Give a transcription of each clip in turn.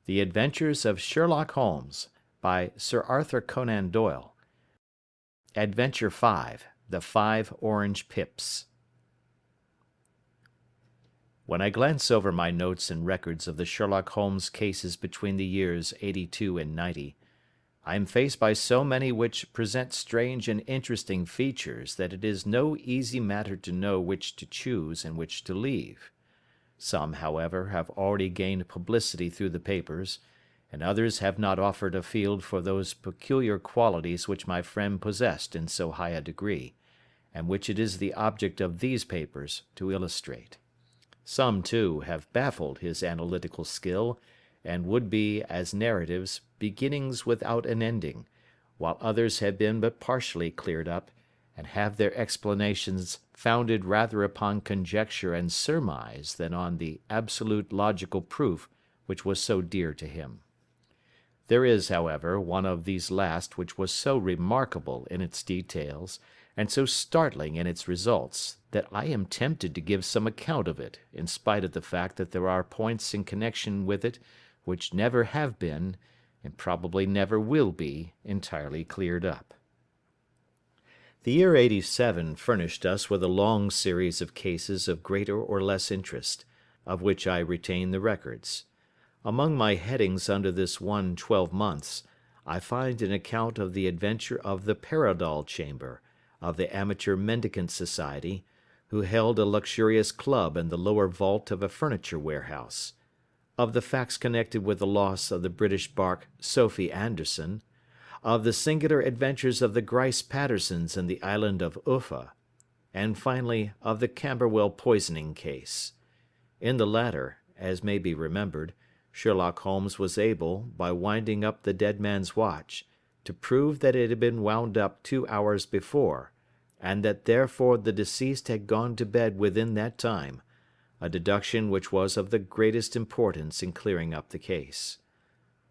The Adventures of Sherlock Holmes, by Sir Arthur Conan Doyle. Adventure 5. The 5 Orange Pips. When I glance over my notes and records of the Sherlock Holmes cases between the years '82 and '90, I am faced by so many which present strange and interesting features that it is no easy matter to know which to choose and which to leave. Some, however, have already gained publicity through the papers, and others have not offered a field for those peculiar qualities which my friend possessed in so high a degree, and which it is the object of these papers to illustrate. Some, too, have baffled his analytical skill, and would be, as narratives, beginnings without an ending, while others have been but partially cleared up, and have their explanations founded rather upon conjecture and surmise than on the absolute logical proof which was so dear to him. There is, however, one of these last which was so remarkable in its details, and so startling in its results, that I am tempted to give some account of it, in spite of the fact that there are points in connection with it which never have been, and probably never will be, entirely cleared up. The year '87 furnished us with a long series of cases of greater or less interest, of which I retain the records. Among my headings under this one 12 months, I find an account of the adventure of the Paradol Chamber, of the Amateur Mendicant Society, who held a luxurious club in the lower vault of a furniture warehouse; of the facts connected with the loss of the British bark Sophie Anderson; of the singular adventures of the Grice Pattersons in the island of Uffa; and finally of the Camberwell poisoning case. In the latter, as may be remembered, Sherlock Holmes was able, by winding up the dead man's watch, to prove that it had been wound up 2 hours before, and that therefore the deceased had gone to bed within that time, a deduction which was of the greatest importance in clearing up the case.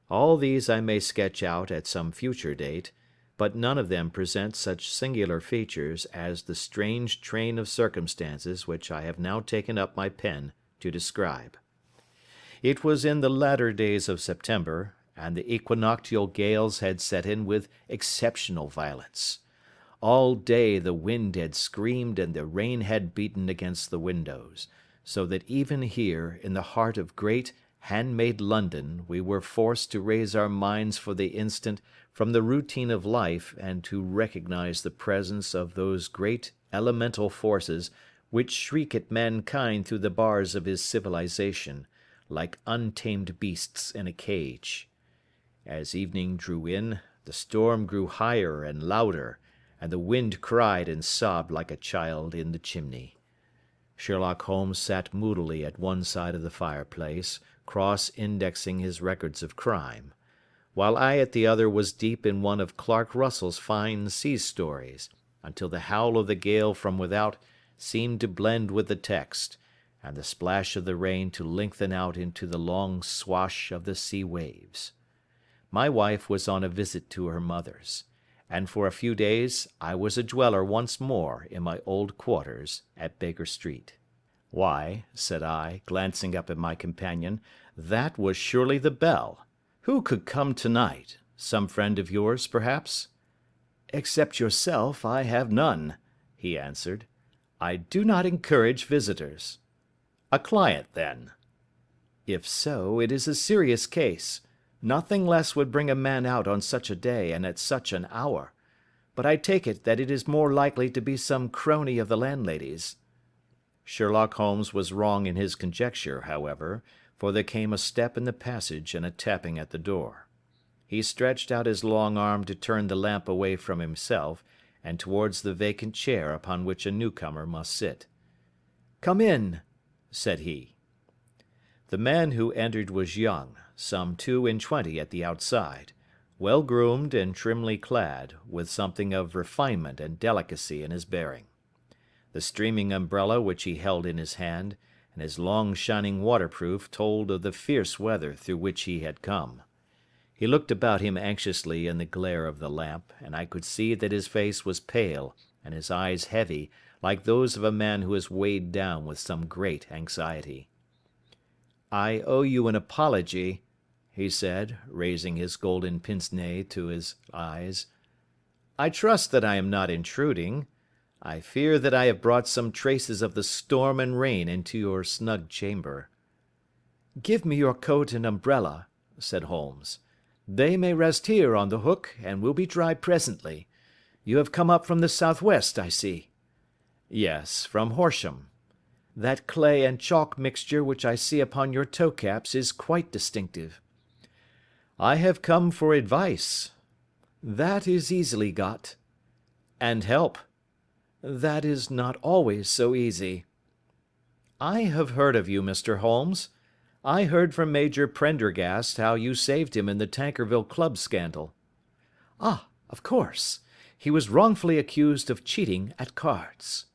All these I may sketch out at some future date, but none of them present such singular features as the strange train of circumstances which I have now taken up my pen to describe. It was in the latter days of September, and the equinoctial gales had set in with exceptional violence. All day the wind had screamed and the rain had beaten against the windows, so that even here, in the heart of great, hand-made London, we were forced to raise our minds for the instant from the routine of life and to recognize the presence of those great elemental forces which shriek at mankind through the bars of his civilization, like untamed beasts in a cage. As evening drew in, the storm grew higher and louder, and the wind cried and sobbed like a child in the chimney. Sherlock Holmes sat moodily at one side of the fireplace, cross-indexing his records of crime, while I at the other was deep in one of Clark Russell's fine sea stories, until the howl of the gale from without seemed to blend with the text, and the splash of the rain to lengthen out into the long swash of the sea waves. My wife was on a visit to her mother's, and for a few days I was a dweller once more in my old quarters at Baker Street. "Why," said I, glancing up at my companion, "that was surely the bell. Who could come tonight? Some friend of yours, perhaps?" "Except yourself, I have none," he answered. "I do not encourage visitors." "A client, then?" "If so, it is a serious case. Nothing less would bring a man out on such a day and at such an hour. But I take it that it is more likely to be some crony of the landlady's." Sherlock Holmes was wrong in his conjecture, however, for there came a step in the passage and a tapping at the door. He stretched out his long arm to turn the lamp away from himself and towards the vacant chair upon which a newcomer must sit. "Come in," said he. The man who entered was young, some 22 at the outside, well groomed and trimly clad, with something of refinement and delicacy in his bearing. The streaming umbrella which he held in his hand, and his long shining waterproof told of the fierce weather through which he had come. He looked about him anxiously in the glare of the lamp, and I could see that his face was pale and his eyes heavy, like those of a man who is weighed down with some great anxiety. "I owe you an apology," he said, raising his golden pince-nez to his eyes. "I trust that I am not intruding. I fear that I have brought some traces of the storm and rain into your snug chamber." "Give me your coat and umbrella," said Holmes. "They may rest here on the hook, and will be dry presently. You have come up from the southwest, I see." "Yes, from Horsham." "That clay and chalk mixture which I see upon your toe-caps is quite distinctive." "I have come for advice." "That is easily got." "And help." "That is not always so easy." "I have heard of you, Mr. Holmes. I heard from Major Prendergast how you saved him in the Tankerville Club scandal." "Ah, of course. He was wrongfully accused of cheating at cards."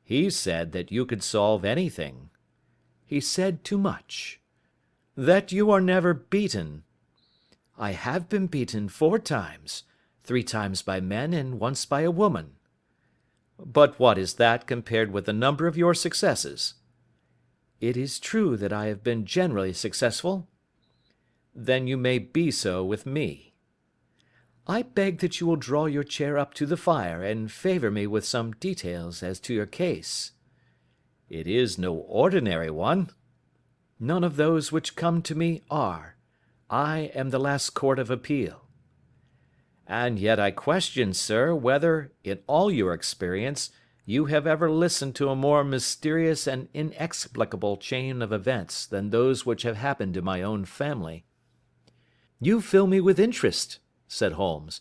"He said that you could solve anything." "He said too much." "That you are never beaten." "I have been beaten 4 times, 3 times by men and once by a woman." "But what is that compared with the number of your successes?" "It is true that I have been generally successful." "Then you may be so with me." "I beg that you will draw your chair up to the fire and favour me with some details as to your case." "It is no ordinary one." "None of those which come to me are. I am the last court of appeal." "And yet I question, sir, whether, in all your experience, you have ever listened to a more mysterious and inexplicable chain of events than those which have happened to my own family." "You fill me with interest," said Holmes.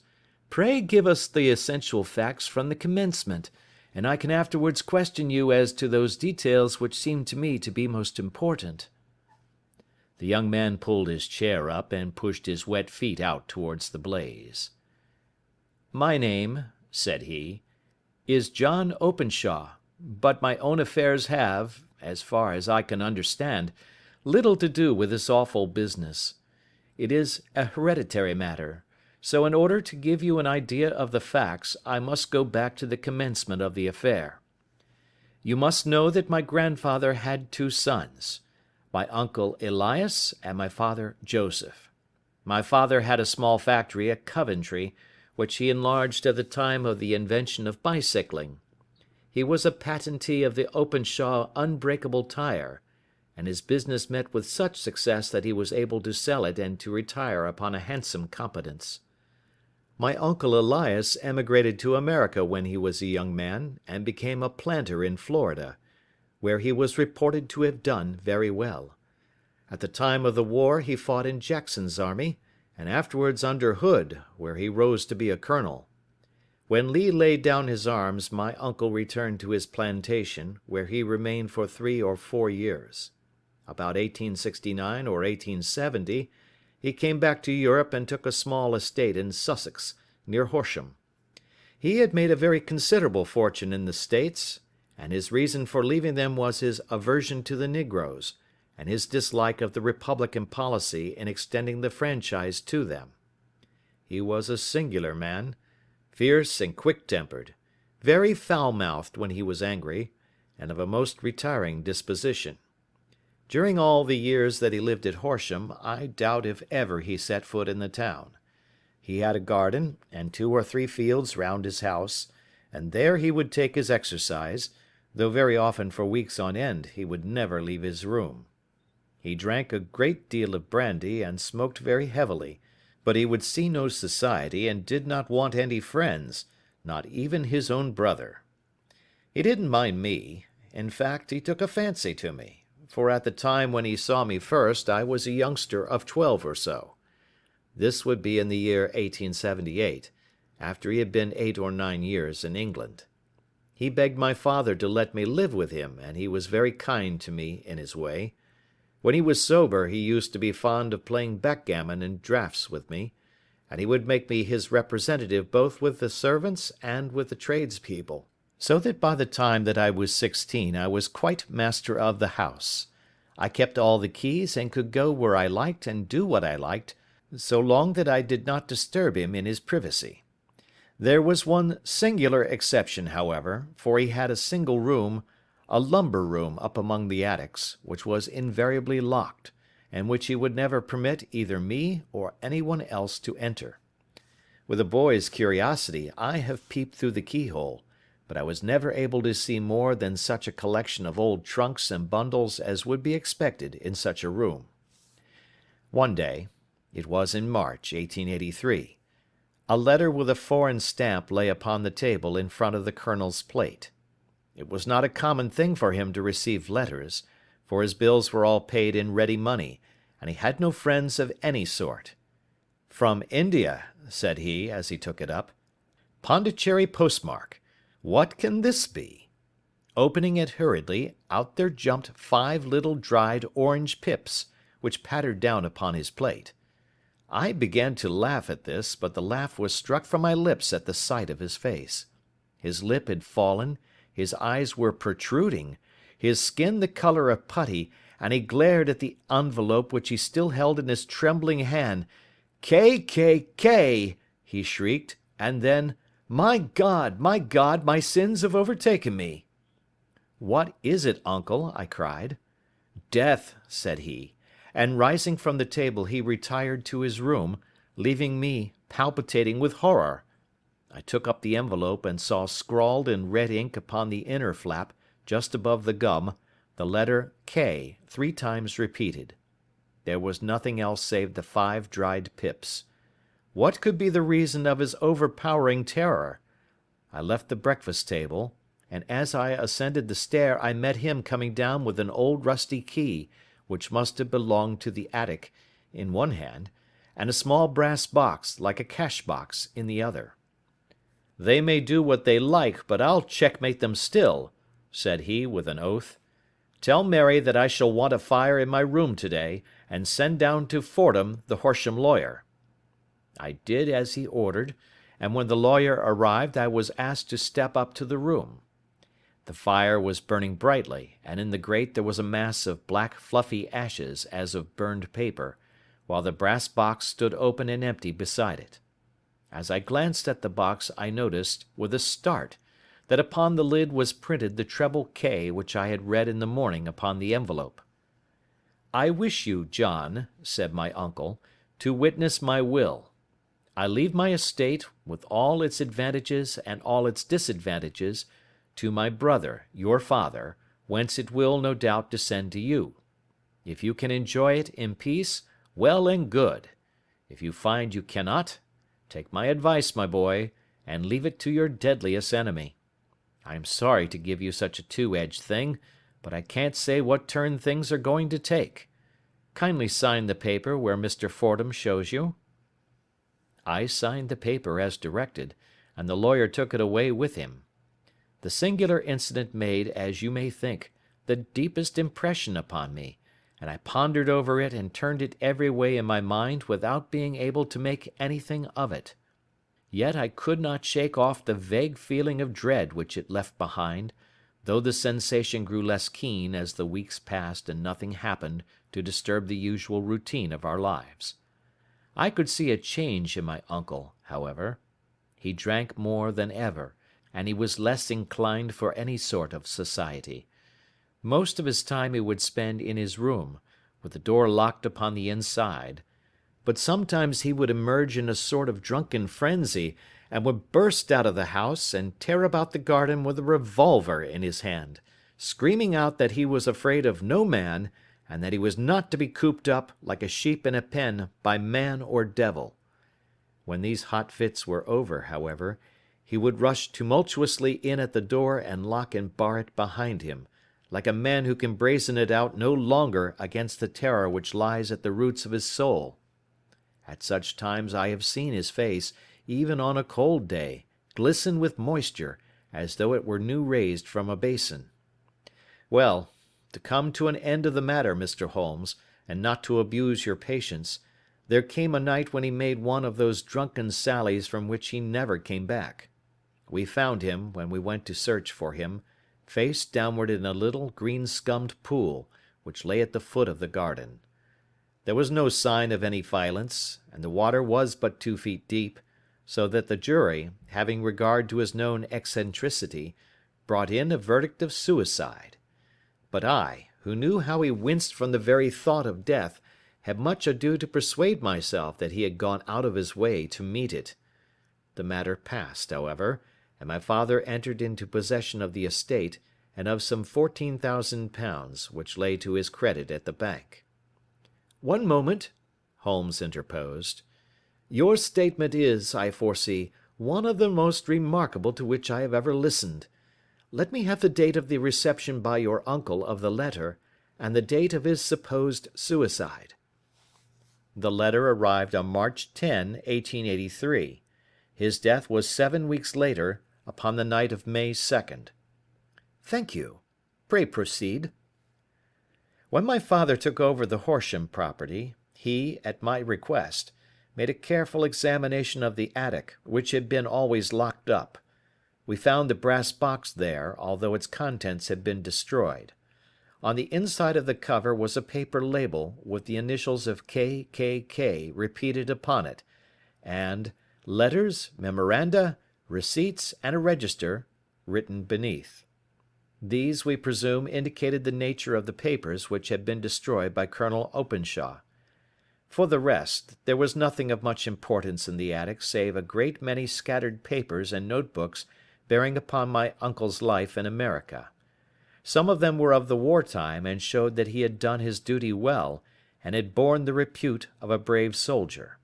"Pray give us the essential facts from the commencement, and I can afterwards question you as to those details which seem to me to be most important." The young man pulled his chair up and pushed his wet feet out towards the blaze. "My name," said he, "is John Openshaw, but my own affairs have, as far as I can understand, little to do with this awful business. It is a hereditary matter, so in order to give you an idea of the facts I must go back to the commencement of the affair. You must know that my grandfather had 2 sons, my uncle Elias and my father Joseph. My father had a small factory at Coventry, which he enlarged at the time of the invention of bicycling. He was a patentee of the Openshaw unbreakable tire, and his business met with such success that he was able to sell it and to retire upon a handsome competence. My uncle Elias emigrated to America when he was a young man, and became a planter in Florida, where he was reported to have done very well. At the time of the war he fought in Jackson's army, and afterwards under Hood, where he rose to be a colonel. When Lee laid down his arms, my uncle returned to his plantation, where he remained for 3 or 4 years. About 1869 or 1870, he came back to Europe and took a small estate in Sussex, near Horsham. He had made a very considerable fortune in the States, and his reason for leaving them was his aversion to the negroes, and his dislike of the Republican policy in extending the franchise to them. He was a singular man, fierce and quick-tempered, very foul-mouthed when he was angry, and of a most retiring disposition. During all the years that he lived at Horsham, I doubt if ever he set foot in the town. He had a garden and 2 or 3 fields round his house, and there he would take his exercise, though very often for weeks on end he would never leave his room. He drank a great deal of brandy and smoked very heavily, but he would see no society and did not want any friends, not even his own brother. He didn't mind me. In fact, he took a fancy to me, for at the time when he saw me first I was a youngster of 12 or so. This would be in the year 1878, after he had been 8 or 9 years in England. He begged my father to let me live with him, and he was very kind to me in his way. When he was sober he used to be fond of playing backgammon and draughts with me, and he would make me his representative both with the servants and with the tradespeople, so that by the time that I was 16 I was quite master of the house. I kept all the keys and could go where I liked and do what I liked, so long that I did not disturb him in his privacy. There was one singular exception, however, for he had a single room, a lumber room up among the attics, which was invariably locked, and which he would never permit either me or anyone else to enter. With a boy's curiosity, I have peeped through the keyhole, but I was never able to see more than such a collection of old trunks and bundles as would be expected in such a room. One day, it was in March, 1883, a letter with a foreign stamp lay upon the table in front of the colonel's plate. It was not a common thing for him to receive letters, for his bills were all paid in ready money, and he had no friends of any sort. "From India," said he, as he took it up. "Pondicherry postmark. What can this be?" Opening it hurriedly, out there jumped 5 little dried orange pips, which pattered down upon his plate. I began to laugh at this, but the laugh was struck from my lips at the sight of his face. His lip had fallen, his eyes were protruding, his skin the colour of putty, and he glared at the envelope which he still held in his trembling hand. "K, K, K!" he shrieked, and then, my God, my sins have overtaken me." "What is it, uncle?" I cried. "Death," said he, and rising from the table he retired to his room, leaving me palpitating with horror. I took up the envelope and saw scrawled in red ink upon the inner flap, just above the gum, the letter K 3 times repeated. There was nothing else save the 5 dried pips. What could be the reason of his overpowering terror? I left the breakfast table, and as I ascended the stair I met him coming down with an old rusty key, which must have belonged to the attic, in one hand, and a small brass box, like a cash box, in the other. "They may do what they like, but I'll checkmate them still," said he with an oath. "Tell Mary that I shall want a fire in my room today, and send down to Fordham the Horsham lawyer." I did as he ordered, and when the lawyer arrived I was asked to step up to the room. The fire was burning brightly, and in the grate there was a mass of black fluffy ashes as of burned paper, while the brass box stood open and empty beside it. As I glanced at the box I noticed, with a start, that upon the lid was printed the treble K which I had read in the morning upon the envelope. "I wish you, John," said my uncle, "to witness my will. I leave my estate, with all its advantages and all its disadvantages, to my brother, your father, whence it will, no doubt, descend to you. If you can enjoy it in peace, well and good. If you find you cannot, take my advice, my boy, and leave it to your deadliest enemy. I am sorry to give you such a two-edged thing, but I can't say what turn things are going to take. Kindly sign the paper where Mr. Fordham shows you." I signed the paper as directed, and the lawyer took it away with him. The singular incident made, as you may think, the deepest impression upon me, and I pondered over it and turned it every way in my mind without being able to make anything of it. Yet I could not shake off the vague feeling of dread which it left behind, though the sensation grew less keen as the weeks passed and nothing happened to disturb the usual routine of our lives. I could see a change in my uncle, however. He drank more than ever, and he was less inclined for any sort of society. Most of his time he would spend in his room, with the door locked upon the inside, but sometimes he would emerge in a sort of drunken frenzy, and would burst out of the house and tear about the garden with a revolver in his hand, screaming out that he was afraid of no man, and that he was not to be cooped up, like a sheep in a pen, by man or devil. When these hot fits were over, however, he would rush tumultuously in at the door and lock and bar it behind him, like a man who can brazen it out no longer against the terror which lies at the roots of his soul. At such times I have seen his face, even on a cold day, glisten with moisture, as though it were new raised from a basin. Well, to come to an end of the matter, Mr. Holmes, and not to abuse your patience, there came a night when he made one of those drunken sallies from which he never came back. We found him, when we went to search for him, face downward in a little green-scummed pool, which lay at the foot of the garden. There was no sign of any violence, and the water was but 2 feet deep, so that the jury, having regard to his known eccentricity, brought in a verdict of suicide. But I, who knew how he winced from the very thought of death, had much ado to persuade myself that he had gone out of his way to meet it. The matter passed, however, and my father entered into possession of the estate and of some £14,000 which lay to his credit at the bank. "One moment," Holmes interposed. "Your statement is, I foresee, one of the most remarkable to which I have ever listened. Let me have the date of the reception by your uncle of the letter, and the date of his supposed suicide." The letter arrived on March 10, 1883. His death was 7 weeks later, upon the night of May 2nd. "Thank you. Pray proceed." When my father took over the Horsham property, he, at my request, made a careful examination of the attic, which had been always locked up. We found the brass box there, although its contents had been destroyed. On the inside of the cover was a paper label with the initials of K.K.K. repeated upon it, and letters, memoranda, receipts, and a register written beneath. These, we presume, indicated the nature of the papers which had been destroyed by Colonel Openshaw. For the rest, there was nothing of much importance in the attic save a great many scattered papers and notebooks bearing upon my uncle's life in America. Some of them were of the war time and showed that he had done his duty well and had borne the repute of a brave soldier.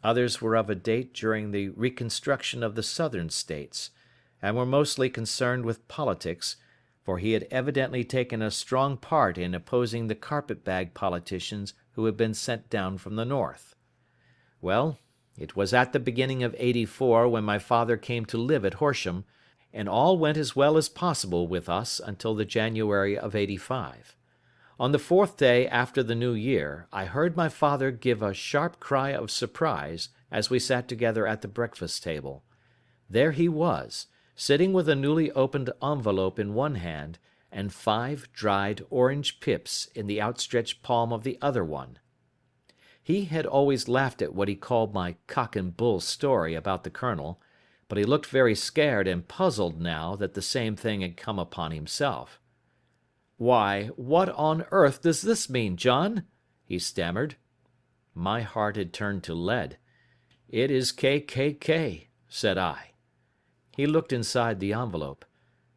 Others were of a date during the reconstruction of the Southern States, and were mostly concerned with politics, for he had evidently taken a strong part in opposing the carpet-bag politicians who had been sent down from the North. Well, it was at the beginning of '84 when my father came to live at Horsham, and all went as well as possible with us until the January of '85. On the 4th day after the New Year, I heard my father give a sharp cry of surprise as we sat together at the breakfast table. There he was, sitting with a newly opened envelope in one hand, and 5 dried orange pips in the outstretched palm of the other one. He had always laughed at what he called my cock and bull story about the colonel, but he looked very scared and puzzled now that the same thing had come upon himself. "Why, what on earth does this mean, John?" he stammered. My heart had turned to lead. "It is K.K.K.," said I. He looked inside the envelope.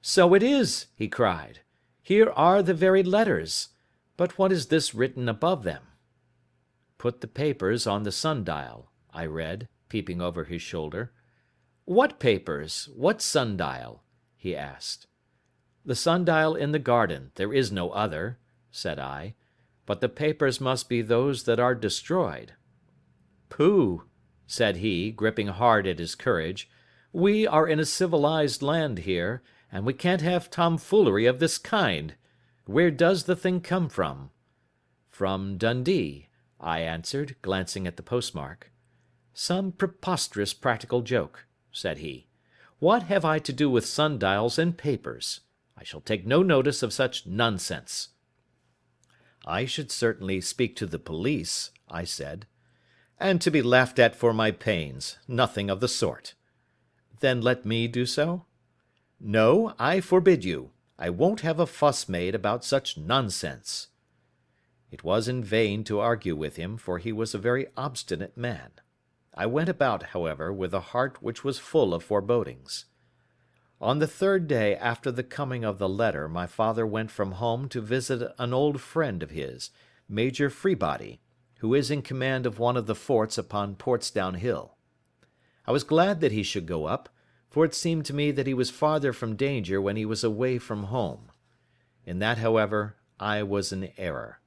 "So it is," he cried. "Here are the very letters. But what is this written above them?" "Put the papers on the sundial," I read, peeping over his shoulder. "What papers? What sundial?" he asked. "The sundial in the garden. There is no other," said I. "But the papers must be those that are destroyed." "Pooh!" said he, gripping hard at his courage. "We are in a civilized land here, and we can't have tomfoolery of this kind. Where does the thing come from?" "From Dundee," I answered, glancing at the postmark. "Some preposterous practical joke," said he. "What have I to do with sundials and papers? I shall take no notice of such nonsense." "I should certainly speak to the police," I said. "And to be laughed at for my pains. Nothing of the sort." "Then let me do so?" "No, I forbid you. I won't have a fuss made about such nonsense." It was in vain to argue with him, for he was a very obstinate man. I went about, however, with a heart which was full of forebodings. On the 3rd day after the coming of the letter, my father went from home to visit an old friend of his, Major Freebody, who is in command of one of the forts upon Portsdown Hill. I was glad that he should go up, for it seemed to me that he was farther from danger when he was away from home. In that, however, I was in error.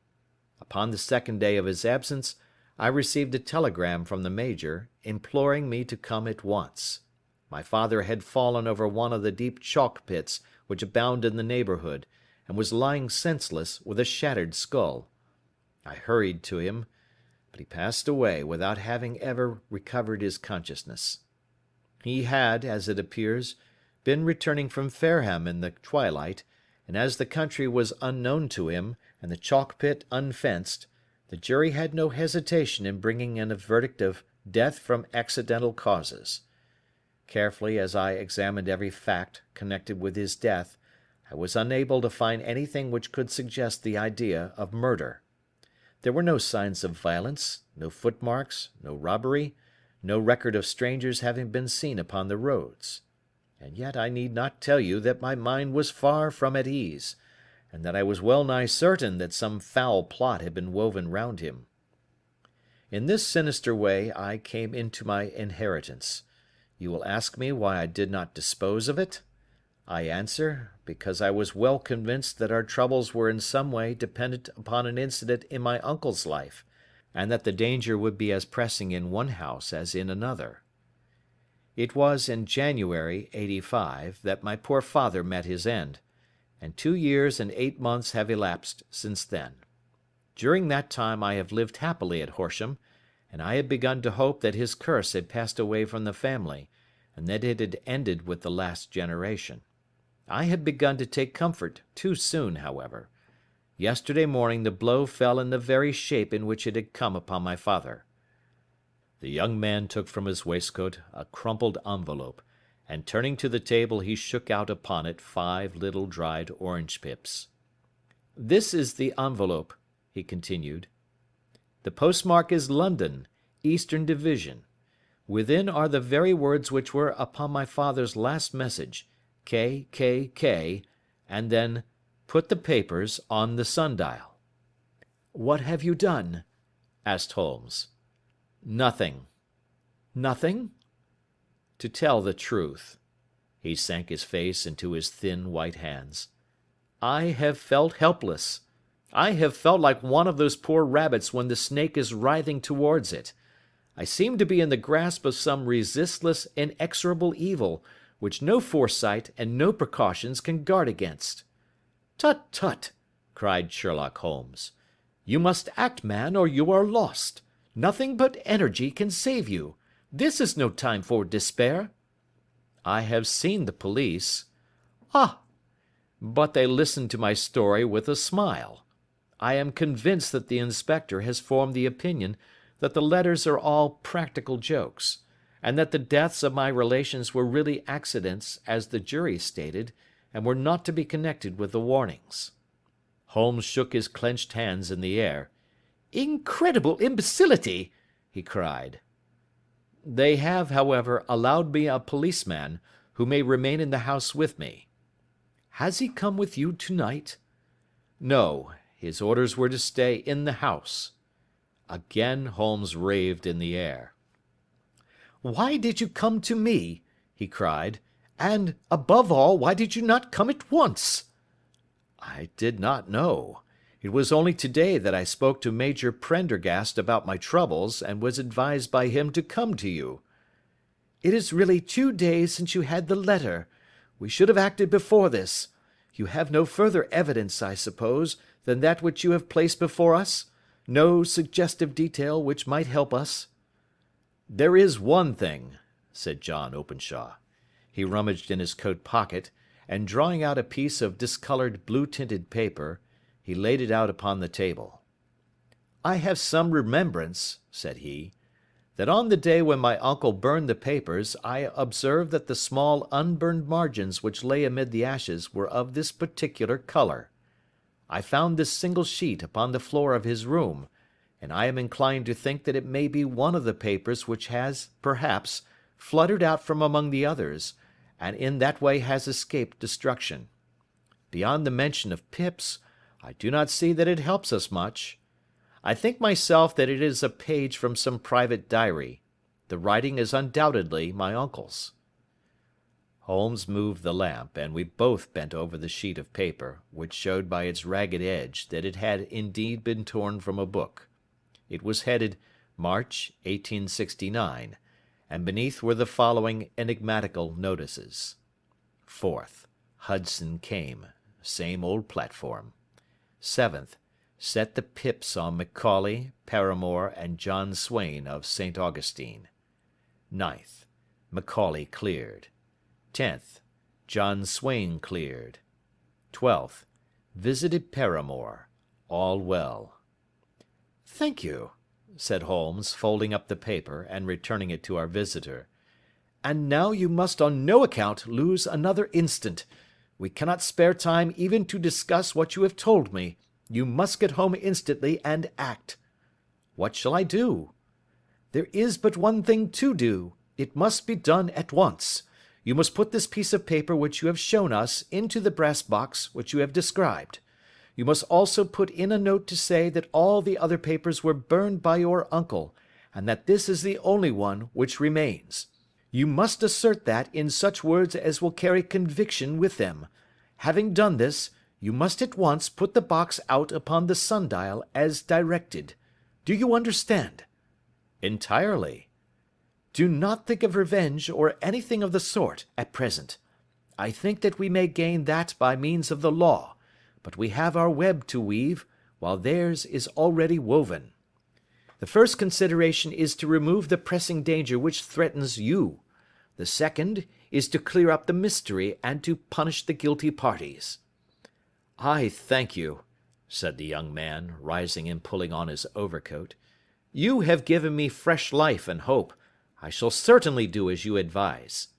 Upon the 2nd day of his absence, I received a telegram from the Major, imploring me to come at once. My father had fallen over one of the deep chalk pits which abound in the neighbourhood, and was lying senseless with a shattered skull. I hurried to him, but he passed away without having ever recovered his consciousness. He had, as it appears, been returning from Fareham in the twilight, and as the country was unknown to him, and the chalk pit unfenced, the jury had no hesitation in bringing in a verdict of death from accidental causes. Carefully as I examined every fact connected with his death, I was unable to find anything which could suggest the idea of murder. There were no signs of violence, no footmarks, no robbery, no record of strangers having been seen upon the roads. And yet I need not tell you that my mind was far from at ease, and that I was well nigh certain that some foul plot had been woven round him. In this sinister way I came into my inheritance. You will ask me why I did not dispose of it? I answer, because I was well convinced that our troubles were in some way dependent upon an incident in my uncle's life, and that the danger would be as pressing in one house as in another. It was in January, '85, that my poor father met his end, and 2 years and 8 months have elapsed since then. During that time I have lived happily at Horsham, and I had begun to hope that his curse had passed away from the family, and that it had ended with the last generation. I had begun to take comfort too soon, however. Yesterday morning the blow fell in the very shape in which it had come upon my father. The young man took from his waistcoat a crumpled envelope, and turning to the table he shook out upon it 5 little dried orange pips. "This is the envelope," he continued. "The postmark is London, Eastern Division. Within are the very words which were upon my father's last message, K, K, K, and then, 'Put the papers on the sundial.'" "What have you done?" asked Holmes. "Nothing." "Nothing?" "To tell the truth," he sank his face into his thin white hands, "I have felt helpless. I have felt like one of those poor rabbits when the snake is writhing towards it. I seem to be in the grasp of some resistless, inexorable evil, which no foresight and no precautions can guard against." "Tut, tut!" cried Sherlock Holmes. "You must act, man, or you are lost. Nothing but energy can save you. This is no time for despair." "I have seen the police." "Ah! But they listened to my story with a smile. I am convinced that the inspector has formed the opinion that the letters are all practical jokes, and that the deaths of my relations were really accidents, as the jury stated, and were not to be connected with the warnings." Holmes shook his clenched hands in the air. "Incredible imbecility!" he cried. "They have, however, allowed me a policeman, who may remain in the house with me." "Has he come with you tonight?" "No, his orders were to stay in the house." Again Holmes raved in the air. "Why did you come to me?" he cried. "And, above all, why did you not come at once?" "I did not know. It was only today that I spoke to Major Prendergast about my troubles, and was advised by him to come to you." "It is really 2 days since you had the letter. We should have acted before this. You have no further evidence, I suppose, than that which you have placed before us? No suggestive detail which might help us?" "There is one thing," said John Openshaw. He rummaged in his coat pocket, and drawing out a piece of discoloured blue-tinted paper, he laid it out upon the table. "I have some remembrance," said he, "that on the day when my uncle burned the papers I observed that the small unburned margins which lay amid the ashes were of this particular colour. I found this single sheet upon the floor of his room, and I am inclined to think that it may be one of the papers which has, perhaps, fluttered out from among the others, and in that way has escaped destruction. Beyond the mention of pips, I do not see that it helps us much. I think myself that it is a page from some private diary. The writing is undoubtedly my uncle's." Holmes moved the lamp, and we both bent over the sheet of paper, which showed by its ragged edge that it had indeed been torn from a book. It was headed March, 1869, and beneath were the following enigmatical notices: 4th. Hudson came. Same old platform. 7th. Set the pips on McCauley, Paramore, and John Swain of St. Augustine. 9th. McCauley cleared. 10th. John Swain cleared. 12th. Visited Paramore. All well. "Thank you," said Holmes, folding up the paper and returning it to our visitor. "And now you must on no account lose another instant. We cannot spare time even to discuss what you have told me. You must get home instantly and act. What shall I do? There is but one thing to do. It must be done at once. You must put this piece of paper which you have shown us into the brass box which you have described. You must also put in a note to say that all the other papers were burned by your uncle, and that this is the only one which remains. You must assert that in such words as will carry conviction with them. Having done this, you must at once put the box out upon the sundial as directed. Do you understand? Entirely. Do not think of revenge or anything of the sort at present. I think that we may gain that by means of the law, but we have our web to weave, while theirs is already woven. The first consideration is to remove the pressing danger which threatens you. The second is to clear up the mystery and to punish the guilty parties. I thank you, said the young man, rising and pulling on his overcoat. You have given me fresh life and hope. I shall certainly do as you advise.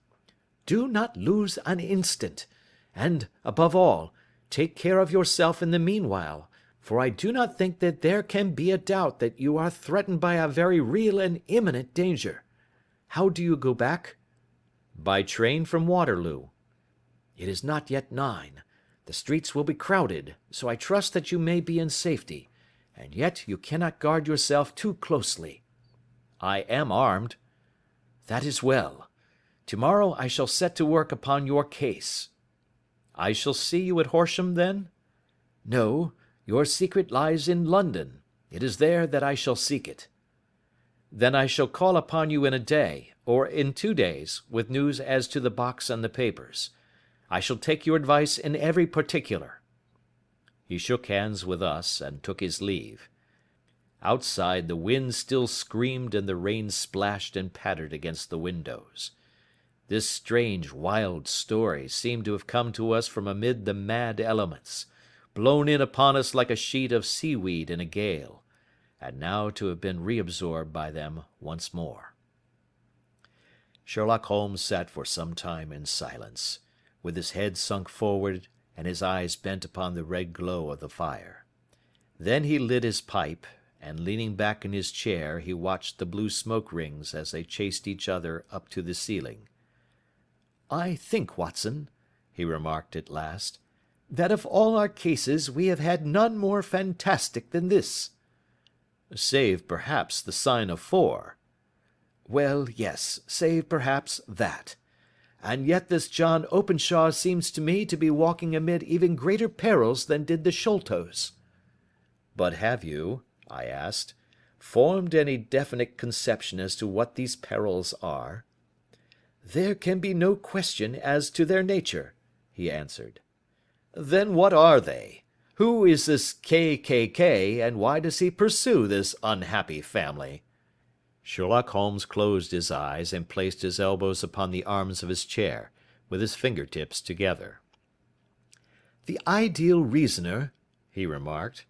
Do not lose an instant, and, above all, take care of yourself in the meanwhile, for I do not think that there can be a doubt that you are threatened by a very real and imminent danger. How do you go back? By train from Waterloo. It is not yet 9. The streets will be crowded, so I trust that you may be in safety, and yet you cannot guard yourself too closely. I am armed. That is well. Tomorrow I shall set to work upon your case. I shall see you at Horsham, then? No, your secret lies in London. It is there that I shall seek it. Then I shall call upon you in a day, or in 2 days, with news as to the box and the papers. I shall take your advice in every particular. He shook hands with us and took his leave. Outside the wind still screamed and the rain splashed and pattered against the windows. This strange, wild story seemed to have come to us from amid the mad elements, blown in upon us like a sheet of seaweed in a gale, and now to have been reabsorbed by them once more. Sherlock Holmes sat for some time in silence, with his head sunk forward and his eyes bent upon the red glow of the fire. Then he lit his pipe, and leaning back in his chair he watched the blue smoke rings as they chased each other up to the ceiling. "I think, Watson," he remarked at last, "that of all our cases we have had none more fantastic than this." "Save, perhaps, the sign of 4. "Well, yes, save, perhaps, that. And yet this John Openshaw seems to me to be walking amid even greater perils than did the Sholtos." "But have you," I asked, "formed any definite conception as to what these perils are?" "There can be no question as to their nature," he answered. "Then what are they? Who is this K., and why does he pursue this unhappy family?" Sherlock Holmes closed his eyes and placed his elbows upon the arms of his chair, with his fingertips together. "The ideal reasoner," he remarked,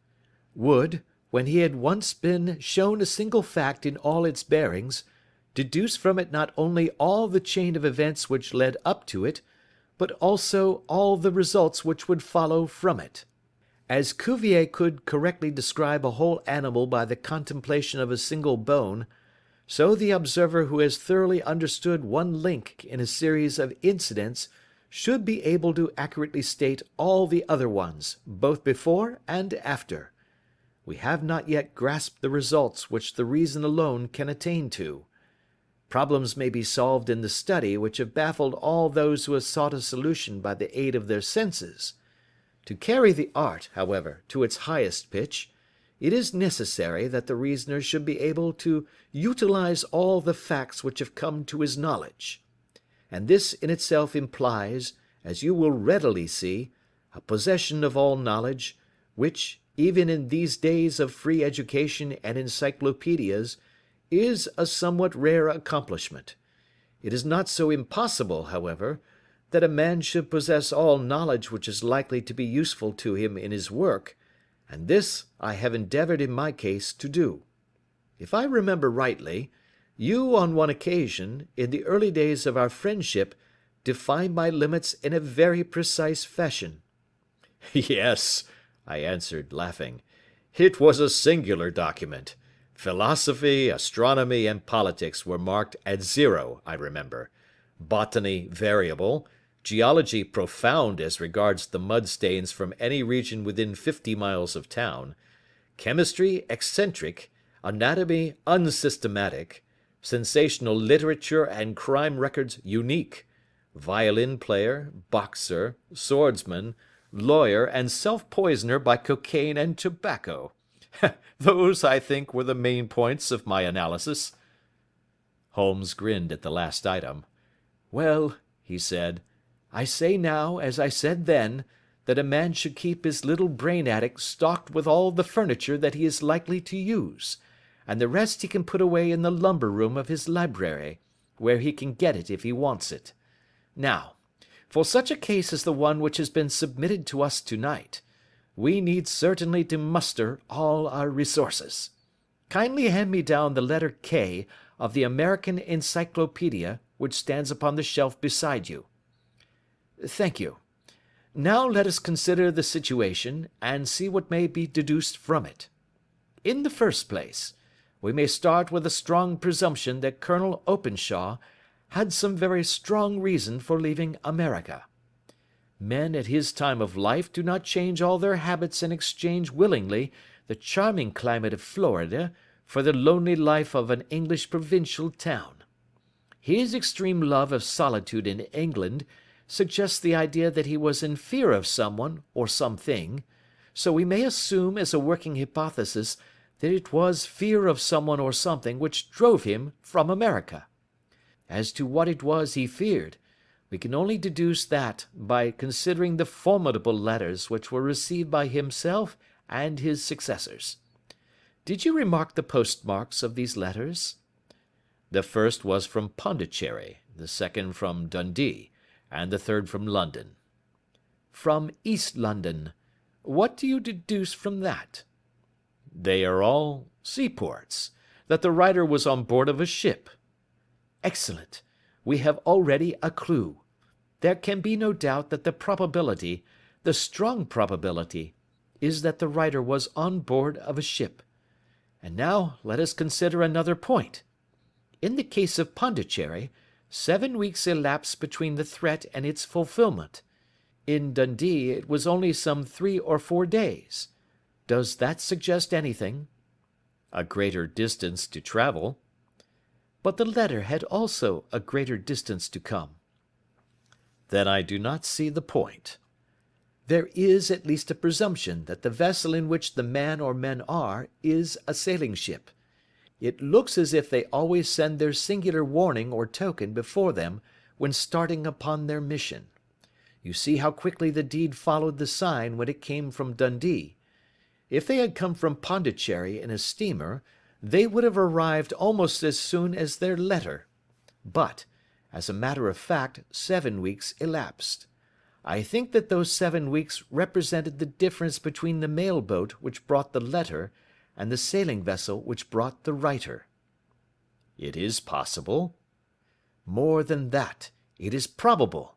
"would, when he had once been shown a single fact in all its bearings, deduce from it not only all the chain of events which led up to it, but also all the results which would follow from it. As Cuvier could correctly describe a whole animal by the contemplation of a single bone, so the observer who has thoroughly understood one link in a series of incidents should be able to accurately state all the other ones, both before and after. We have not yet grasped the results which the reason alone can attain to. Problems may be solved in the study which have baffled all those who have sought a solution by the aid of their senses. To carry the art, however, to its highest pitch, it is necessary that the reasoner should be able to utilize all the facts which have come to his knowledge. And this in itself implies, as you will readily see, a possession of all knowledge, which, even in these days of free education and encyclopedias, is a somewhat rare accomplishment. It is not so impossible, however, that a man should possess all knowledge which is likely to be useful to him in his work, and this I have endeavoured in my case to do. If I remember rightly, you on one occasion, in the early days of our friendship, defined my limits in a very precise fashion." "Yes," I answered, laughing. "It was a singular document. Philosophy, astronomy, and politics were marked at 0, I remember. Botany variable, geology profound as regards the mud stains from any region within 50 miles of town, chemistry eccentric, anatomy unsystematic, sensational literature and crime records unique, violin player, boxer, swordsman, lawyer, and self-poisoner by cocaine and tobacco. Those, I think, were the main points of my analysis." Holmes grinned at the last item. "Well," he said, "I say now, as I said then, that a man should keep his little brain attic stocked with all the furniture that he is likely to use, and the rest he can put away in the lumber room of his library, where he can get it if he wants it. Now, for such a case as the one which has been submitted to us tonight, we need certainly to muster all our resources. Kindly hand me down the letter K of the American Encyclopedia which stands upon the shelf beside you. Thank you. Now let us consider the situation, and see what may be deduced from it. In the first place, we may start with a strong presumption that Colonel Openshaw had some very strong reason for leaving America. Men at his time of life do not change all their habits and exchange willingly the charming climate of Florida for the lonely life of an English provincial town. His extreme love of solitude in England suggests the idea that he was in fear of someone or something, so we may assume as a working hypothesis that it was fear of someone or something which drove him from America. As to what it was he feared, we can only deduce that by considering the formidable letters which were received by himself and his successors. Did you remark the postmarks of these letters? The first was from Pondicherry, the second from Dundee, and the third from London. From East London. What do you deduce from that? They are all seaports, that the writer was on board of a ship. Excellent. We have already a clue. There can be no doubt that the probability, the strong probability, is that the writer was on board of a ship. And now let us consider another point. In the case of Pondicherry, 7 weeks elapsed between the threat and its fulfilment. In Dundee it was only some 3 or 4 days. Does that suggest anything? A greater distance to travel. But the letter had also a greater distance to come. Then I do not see the point. There is at least a presumption that the vessel in which the man or men are is a sailing ship. It looks as if they always send their singular warning or token before them when starting upon their mission. You see how quickly the deed followed the sign when it came from Dundee. If they had come from Pondicherry in a steamer, they would have arrived almost as soon as their letter. But, as a matter of fact, 7 weeks elapsed. I think that those 7 weeks represented the difference between the mail boat which brought the letter and the sailing vessel which brought the writer. It is possible. More than that, it is probable.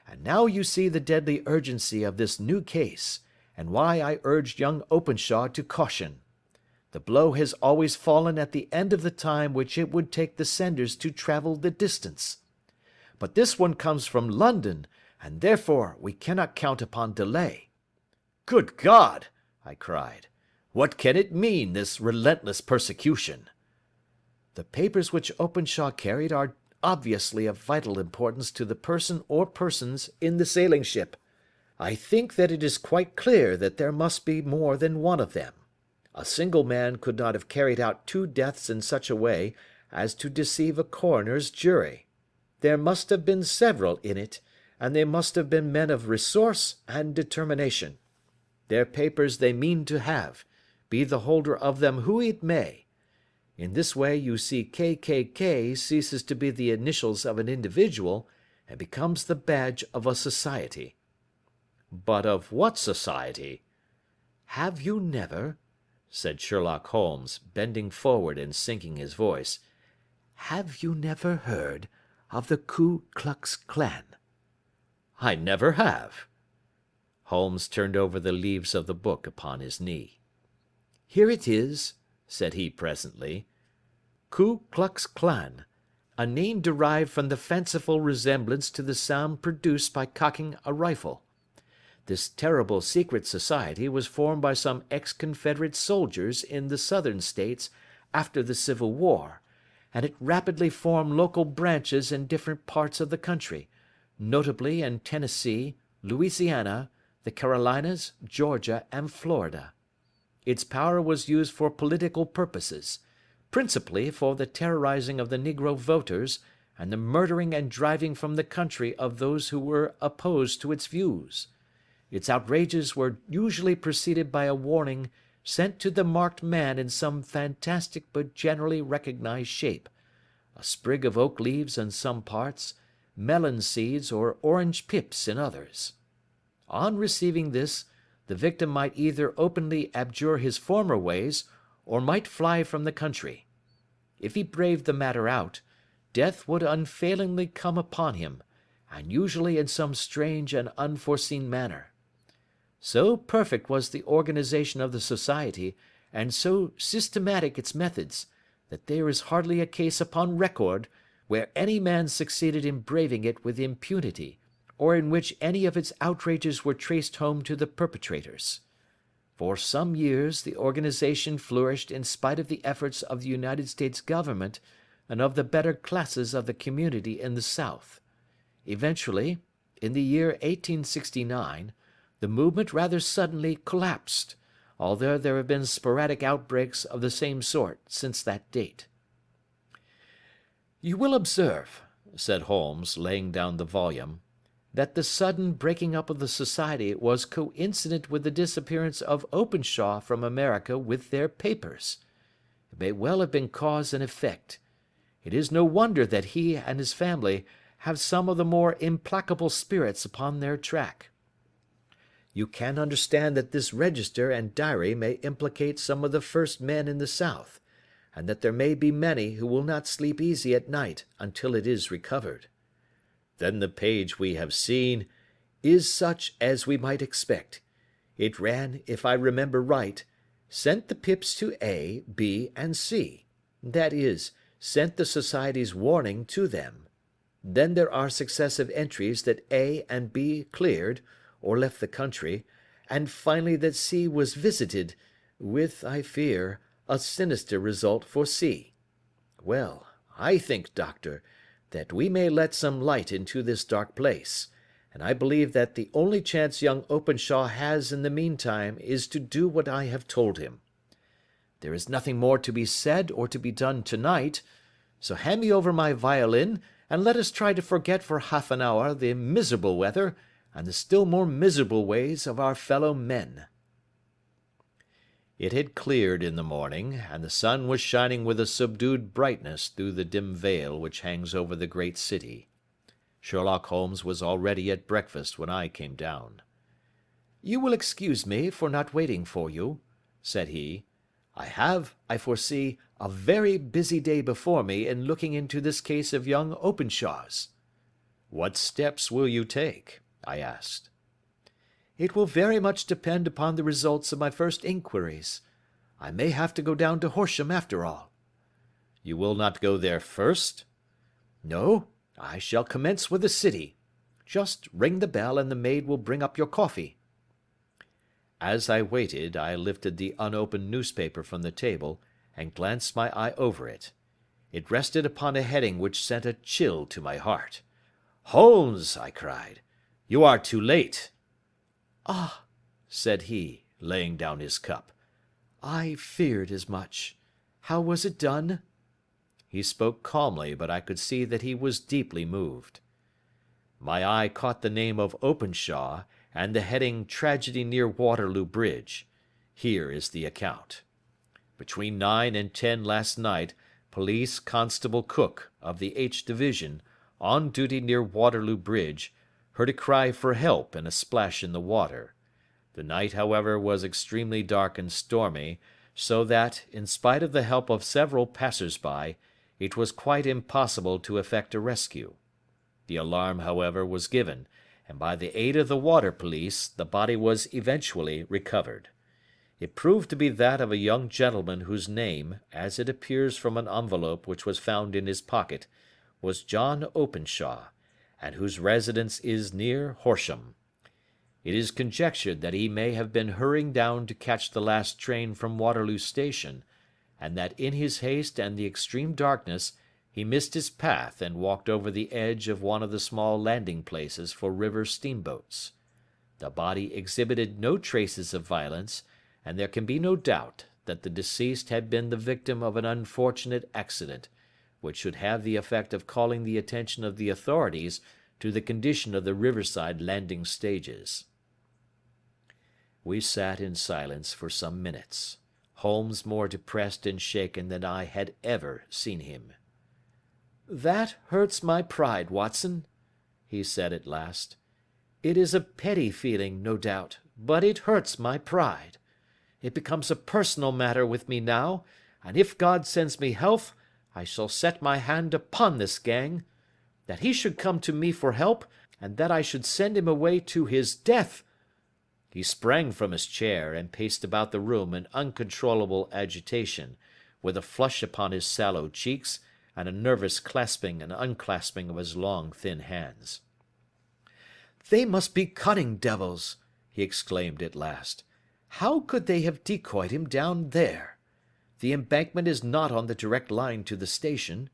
And now you see the deadly urgency of this new case, and why I urged young Openshaw to caution. The blow has always fallen at the end of the time which it would take the senders to travel the distance. But this one comes from London, and therefore we cannot count upon delay. Good God! I cried. What can it mean, this relentless persecution? The papers which Openshaw carried are obviously of vital importance to the person or persons in the sailing ship. I think that it is quite clear that there must be more than one of them. A single man could not have carried out 2 deaths in such a way as to deceive a coroner's jury. There must have been several in it, and they must have been men of resource and determination. Their papers they mean to have, be the holder of them who it may. In this way you see KKK ceases to be the initials of an individual and becomes the badge of a society. But of what society? Have you never, said Sherlock Holmes, bending forward and sinking his voice, have you never heard of the Ku Klux Klan? I never have. Holmes turned over the leaves of the book upon his knee. "Here it is," said he presently. "Ku Klux Klan, a name derived from the fanciful resemblance to the sound produced by cocking a rifle. This terrible secret society was formed by some ex-Confederate soldiers in the Southern States after the Civil War, and it rapidly formed local branches in different parts of the country, notably in Tennessee, Louisiana, the Carolinas, Georgia, and Florida. Its power was used for political purposes, principally for the terrorizing of the Negro voters and the murdering and driving from the country of those who were opposed to its views. Its outrages were usually preceded by a warning sent to the marked man in some fantastic but generally recognized shape, a sprig of oak leaves in some parts, melon seeds or orange pips in others. On receiving this, the victim might either openly abjure his former ways, or might fly from the country. If he braved the matter out, death would unfailingly come upon him, and usually in some strange and unforeseen manner. So perfect was the organization of the society, and so systematic its methods, that there is hardly a case upon record where any man succeeded in braving it with impunity, or in which any of its outrages were traced home to the perpetrators. For some years the organization flourished in spite of the efforts of the United States government and of the better classes of the community in the South. Eventually, in the year 1869, the movement rather suddenly collapsed, although there have been sporadic outbreaks of the same sort since that date. "You will observe," said Holmes, laying down the volume, "that the sudden breaking up of the society was coincident with the disappearance of Openshaw from America with their papers. It may well have been cause and effect. It is no wonder that he and his family have some of the more implacable spirits upon their track. You can understand that this register and diary may implicate some of the first men in the South, and that there may be many who will not sleep easy at night until it is recovered. Then the page we have seen is such as we might expect. It ran, if I remember right, sent the pips to A, B, and C. That is, sent the society's warning to them. Then there are successive entries that A and B cleared, or left the country, and finally that C was visited, with, I fear, a sinister result for C. Well, I think, Doctor, that we may let some light into this dark place, and I believe that the only chance young Openshaw has in the meantime is to do what I have told him. There is nothing more to be said or to be done tonight, so hand me over my violin, and let us try to forget for half an hour the miserable weather and the still more miserable ways of our fellow men." It had cleared in the morning, and the sun was shining with a subdued brightness through the dim veil which hangs over the great city. Sherlock Holmes was already at breakfast when I came down. "You will excuse me for not waiting for you," said he. "I have, I foresee, a very busy day before me in looking into this case of young Openshaw's." "What steps will you take?" I asked. "It will very much depend upon the results of my first inquiries. I may have to go down to Horsham after all." "You will not go there first?" "No, I shall commence with the city. Just ring the bell and the maid will bring up your coffee." As I waited, I lifted the unopened newspaper from the table and glanced my eye over it. It rested upon a heading which sent a chill to my heart. "Holmes!" I cried. "You are too late." "Ah," said he, laying down his cup, "I feared as much. How was it done?" He spoke calmly, but I could see that he was deeply moved. My eye caught the name of Openshaw, and the heading "Tragedy near Waterloo Bridge." Here is the account. Between 9 and 10 last night, Police Constable Cook, of the H Division, on duty near Waterloo Bridge, heard a cry for help and a splash in the water. The night, however, was extremely dark and stormy, so that, in spite of the help of several passers-by, it was quite impossible to effect a rescue. The alarm, however, was given, and by the aid of the water police the body was eventually recovered. It proved to be that of a young gentleman whose name, as it appears from an envelope which was found in his pocket, was John Openshaw, and whose residence is near Horsham. It is conjectured that he may have been hurrying down to catch the last train from Waterloo Station, and that in his haste and the extreme darkness he missed his path and walked over the edge of one of the small landing places for river steamboats. The body exhibited no traces of violence, and there can be no doubt that the deceased had been the victim of an unfortunate accident, which should have the effect of calling the attention of the authorities to the condition of the riverside landing stages. We sat in silence for some minutes, Holmes more depressed and shaken than I had ever seen him. "That hurts my pride, Watson," he said at last. "It is a petty feeling, no doubt, but it hurts my pride. It becomes a personal matter with me now, and if God sends me health, I shall set my hand upon this gang. That he should come to me for help, and that I should send him away to his death." He sprang from his chair and paced about the room in uncontrollable agitation, with a flush upon his sallow cheeks and a nervous clasping and unclasping of his long, thin hands. "They must be cunning devils," he exclaimed at last. "How could they have decoyed him down there? The embankment is not on the direct line to the station.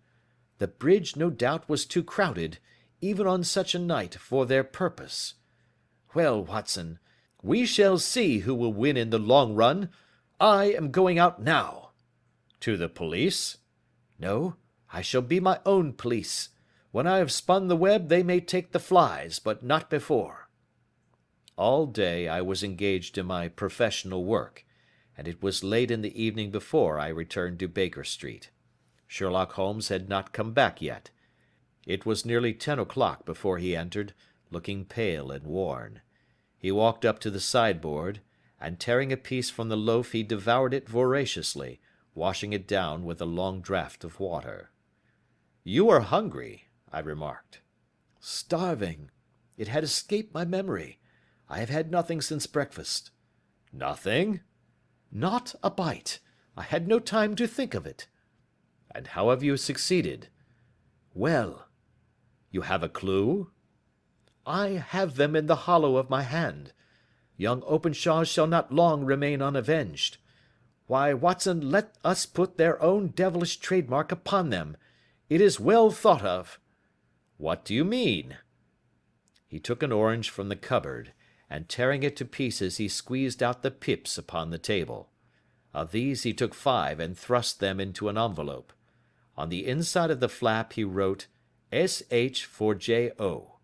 The bridge, no doubt, was too crowded, even on such a night, for their purpose. Well, Watson, we shall see who will win in the long run. I am going out now." "To the police?" "No, I shall be my own police. When I have spun the web they may take the flies, but not before." All day I was engaged in my professional work, and it was late in the evening before I returned to Baker Street. Sherlock Holmes had not come back yet. It was nearly 10 o'clock before he entered, looking pale and worn. He walked up to the sideboard, and tearing a piece from the loaf he devoured it voraciously, washing it down with a long draught of water. "You are hungry," I remarked. "Starving. It had escaped my memory. I have had nothing since breakfast." "Nothing?" "Not a bite. I had no time to think of it." "And how have you succeeded?" "Well." "You have a clue?" "I have them in the hollow of my hand. Young Openshaw shall not long remain unavenged. Why, Watson, let us put their own devilish trademark upon them. It is well thought of." "What do you mean?" He took an orange from the cupboard, and tearing it to pieces he squeezed out the pips upon the table. Of these he took 5 and thrust them into an envelope. On the inside of the flap he wrote S.H. for J.O.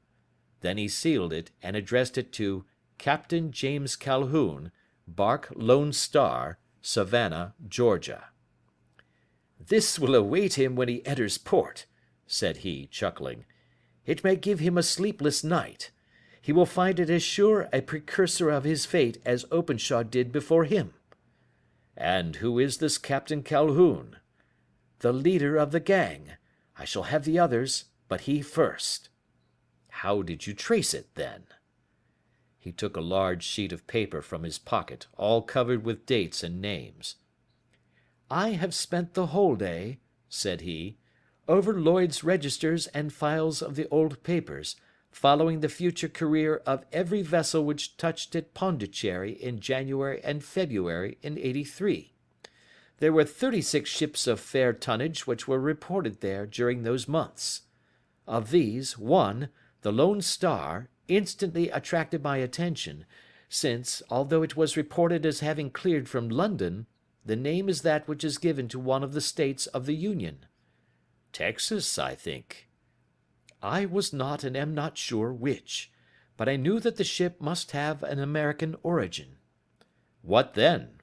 Then he sealed it and addressed it to Captain James Calhoun, bark Lone Star, Savannah, Georgia. "This will await him when he enters port," said he, chuckling. "It may give him a sleepless night. He will find it as sure a precursor of his fate as Openshaw did before him." "And who is this Captain Calhoun?" "The leader of the gang. I shall have the others, but he first." "How did you trace it, then?" He took a large sheet of paper from his pocket, all covered with dates and names. "I have spent the whole day," said he, "over Lloyd's registers and files of the old papers, following the future career of every vessel which touched at Pondicherry in January and February in '83. There were 36 ships of fair tonnage which were reported there during those months. Of these, one, the Lone Star, instantly attracted my attention, since, although it was reported as having cleared from London, the name is that which is given to one of the states of the Union." "Texas, I think." "I was not and am not sure which, but I knew that the ship must have an American origin." "What then?"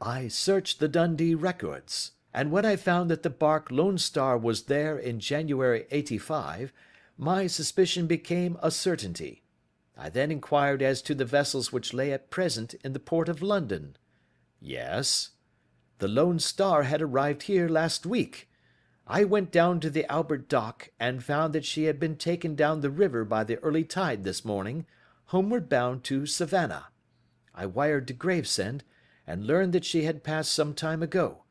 "I searched the Dundee records, and when I found that the bark Lone Star was there in January '85, my suspicion became a certainty. I then inquired as to the vessels which lay at present in the port of London." "Yes?" "The Lone Star had arrived here last week. I went down to the Albert Dock, and found that she had been taken down the river by the early tide this morning, homeward bound to Savannah. I wired to Gravesend, and learned that she had passed some time ago,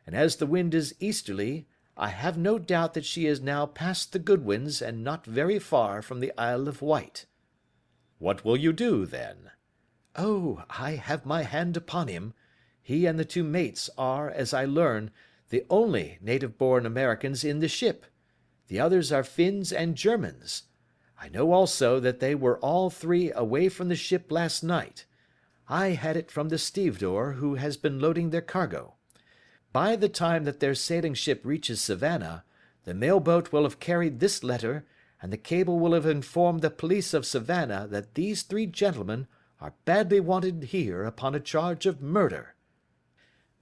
and as the wind is easterly, I have no doubt that she is now past the Goodwins and not very far from the Isle of Wight." "What will you do, then?" "Oh, I have my hand upon him. He and the two mates are, as I learn, the only native-born Americans in the ship. The others are Finns and Germans. I know also that they were all three away from the ship last night. I had it from the stevedore who has been loading their cargo. By the time that their sailing ship reaches Savannah, the mail boat will have carried this letter, and the cable will have informed the police of Savannah that these three gentlemen are badly wanted here upon a charge of murder."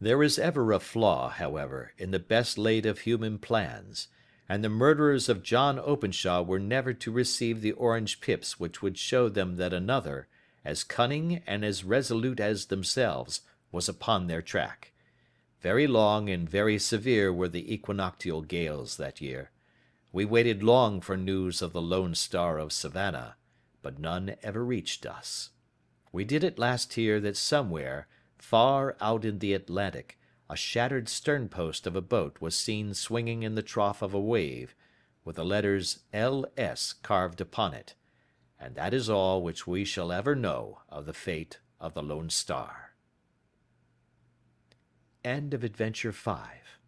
There is ever a flaw, however, in the best laid of human plans, and the murderers of John Openshaw were never to receive the orange pips which would show them that another, as cunning and as resolute as themselves, was upon their track. Very long and very severe were the equinoctial gales that year. We waited long for news of the Lone Star of Savannah, but none ever reached us. We did at last hear that somewhere, far out in the Atlantic, a shattered sternpost of a boat was seen swinging in the trough of a wave, with the letters L.S. carved upon it, and that is all which we shall ever know of the fate of the Lone Star. End of Adventure 5.